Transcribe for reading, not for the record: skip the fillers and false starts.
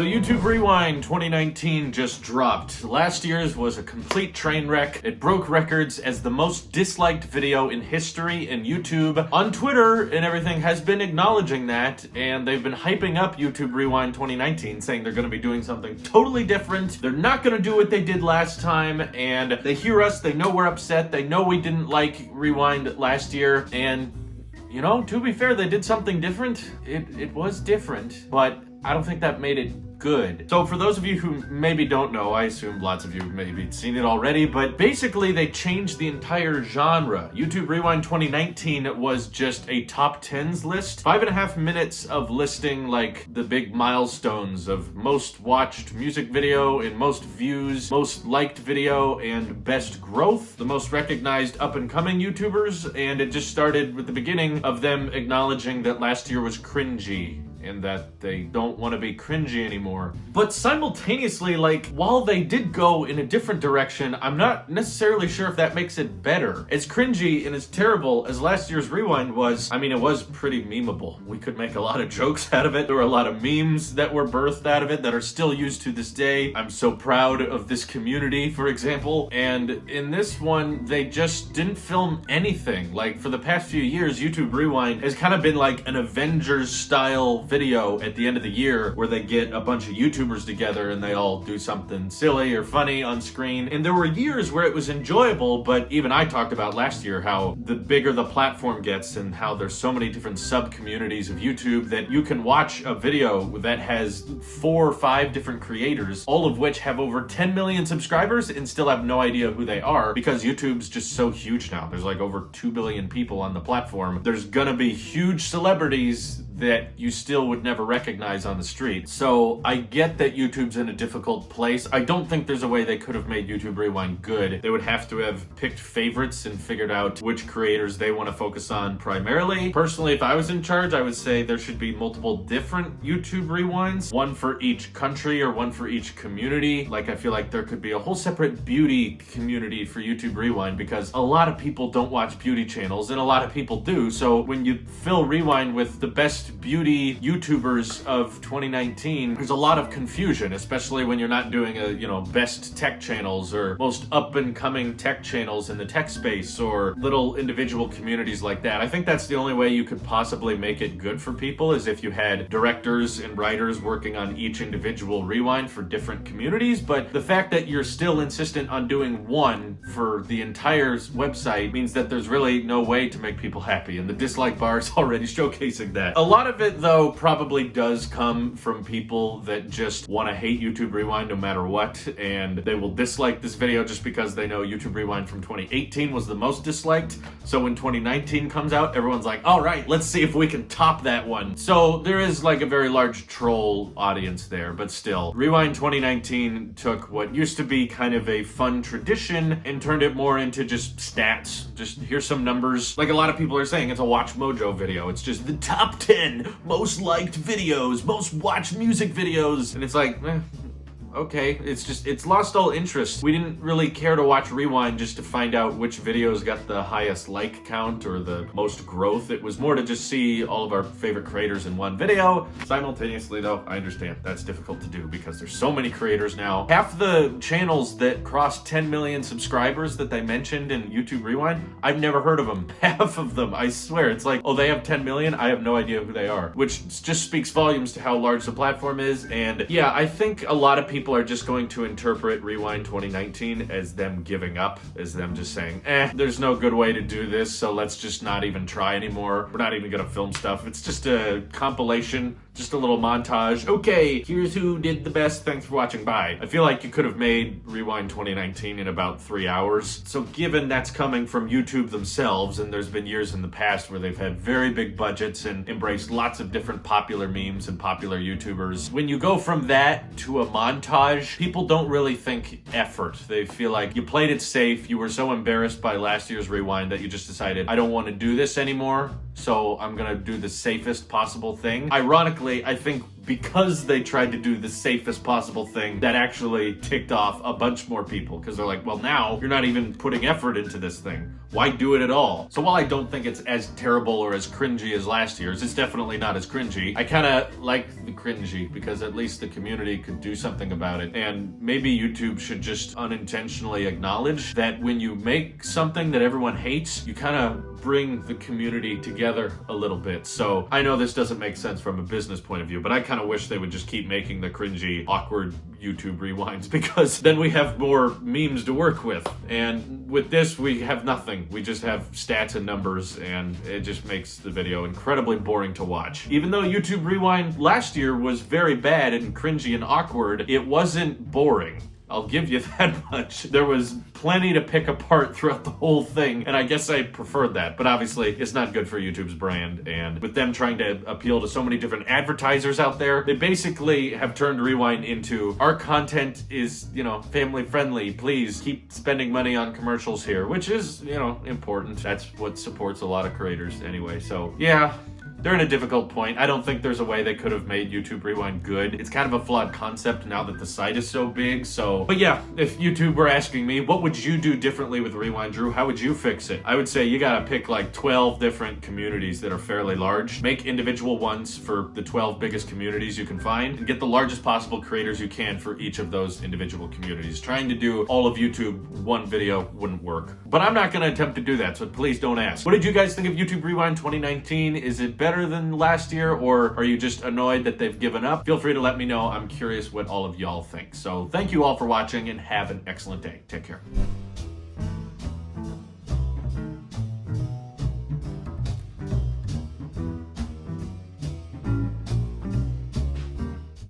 So YouTube Rewind 2019 just dropped. Last year's was a complete train wreck. It broke records as the most disliked video in history, and YouTube on Twitter and everything has been acknowledging that, and they've been hyping up YouTube Rewind 2019, saying they're going to be doing something totally different. They're not going to do what they did last time, and they hear us, they know we're upset, they know we didn't like Rewind last year, and you know, to be fair, they did something different. It was different, but I don't think that made it good. So for those of you who maybe don't know, I assume lots of you maybe seen it already, but basically they changed the entire genre. YouTube Rewind 2019 was just a top 10s list. 5.5 minutes of listing like the big milestones of most watched music video and most views, most liked video, and best growth, the most recognized up-and-coming YouTubers, and it just started with the beginning of them acknowledging that last year was cringy and that they don't want to be cringy anymore. But simultaneously, like, while they did go in a different direction, I'm not necessarily sure if that makes it better. As cringy and as terrible as last year's Rewind was, I mean, it was pretty memeable. We could make a lot of jokes out of it. There were a lot of memes that were birthed out of it that are still used to this day. I'm so proud of this community, for example. And in this one, they just didn't film anything. Like, for the past few years, YouTube Rewind has kind of been like an Avengers-style video at the end of the year where they get a bunch of YouTubers together and they all do something silly or funny on screen. And there were years where it was enjoyable, but even I talked about last year how the bigger the platform gets and how there's so many different sub-communities of YouTube that you can watch a video that has 4 or 5 different creators, all of which have over 10 million subscribers and still have no idea who they are because YouTube's just so huge now. There's like over 2 billion people on the platform. There's gonna be huge celebrities that you still would never recognize on the street. So I get that YouTube's in a difficult place. I don't think there's a way they could have made YouTube Rewind good. They would have to have picked favorites and figured out which creators they want to focus on primarily. Personally, if I was in charge, I would say there should be multiple different YouTube Rewinds, one for each country or one for each community. Like, I feel like there could be a whole separate beauty community for YouTube Rewind because a lot of people don't watch beauty channels and a lot of people do. So when you fill Rewind with the best beauty YouTubers of 2019, there's a lot of confusion, especially when you're not doing a, you know, best tech channels or most up-and-coming tech channels in the tech space or little individual communities like that. I think that's the only way you could possibly make it good for people is if you had directors and writers working on each individual Rewind for different communities, but the fact that you're still insistent on doing one for the entire website means that there's really no way to make people happy, and the dislike bar is already showcasing that. A lot of it, though, probably does come from people that just want to hate YouTube Rewind no matter what, and they will dislike this video just because they know YouTube Rewind from 2018 was the most disliked. So when 2019 comes out, everyone's like, all right, let's see if we can top that one. So there is like a very large troll audience there, but still, Rewind 2019 took what used to be kind of a fun tradition and turned it more into just stats. Just here's some numbers. Like a lot of people are saying, it's a Watch Mojo video. It's just the top 10 most liked videos, most watched music videos, and it's like, okay, it's lost all interest. We didn't really care to watch Rewind just to find out which videos got the highest like count or the most growth. It was more to just see all of our favorite creators in one video. Simultaneously, though, I understand that's difficult to do because there's so many creators now. Half the channels that crossed 10 million subscribers that they mentioned in YouTube Rewind, I've never heard of them. Half of them, I swear. It's like, oh, they have 10 million? I have no idea who they are, which just speaks volumes to how large the platform is. And yeah, I think a lot of people are just going to interpret Rewind 2019 as them giving up, as them just saying, there's no good way to do this, so let's just not even try anymore. We're not even gonna film stuff. It's just a compilation, just a little montage. Okay, here's who did the best. Thanks for watching. Bye. I feel like you could have made Rewind 2019 in about 3 hours. So given that's coming from YouTube themselves, and there's been years in the past where they've had very big budgets and embraced lots of different popular memes and popular YouTubers, when you go from that to a montage, people don't really think effort. They feel like you played it safe. You were so embarrassed by last year's Rewind that you just decided, I don't want to do this anymore, so I'm gonna do the safest possible thing. Ironically, I think because they tried to do the safest possible thing, that actually ticked off a bunch more people because they're like, well, now you're not even putting effort into this thing. why do it at all? So while I don't think it's as terrible or as cringy as last year's, it's definitely not as cringy. I kind of like the cringy because at least the community could do something about it. And maybe YouTube should just unintentionally acknowledge that when you make something that everyone hates, you kind of bring the community together a little bit. So I know this doesn't make sense from a business point of view, but I kind of wish they would just keep making the cringy, awkward YouTube rewinds, because then we have more memes to work with. And with this, we have nothing. We just have stats and numbers, and it just makes the video incredibly boring to watch. Even though YouTube Rewind last year was very bad and cringy and awkward, it wasn't boring. I'll give you that much. There was plenty to pick apart throughout the whole thing, and I guess I preferred that. But obviously, it's not good for YouTube's brand, and with them trying to appeal to so many different advertisers out there, they basically have turned Rewind into, our content is, you know, family friendly. Please keep spending money on commercials here, which is, you know, important. That's what supports a lot of creators anyway. So, yeah. They're in a difficult point. I don't think there's a way they could have made YouTube Rewind good. It's kind of a flawed concept now that the site is so big, so... But yeah, if YouTube were asking me, what would you do differently with Rewind, Drew? How would you fix it? I would say you gotta pick like 12 different communities that are fairly large. Make individual ones for the 12 biggest communities you can find, and get the largest possible creators you can for each of those individual communities. Trying to do all of YouTube one video wouldn't work. But I'm not gonna attempt to do that, so please don't ask. What did you guys think of YouTube Rewind 2019? Is it better than last year, or are you just annoyed that they've given up? Feel free to let me know. I'm curious what all of y'all think. So thank you all for watching, and have an excellent day. Take care.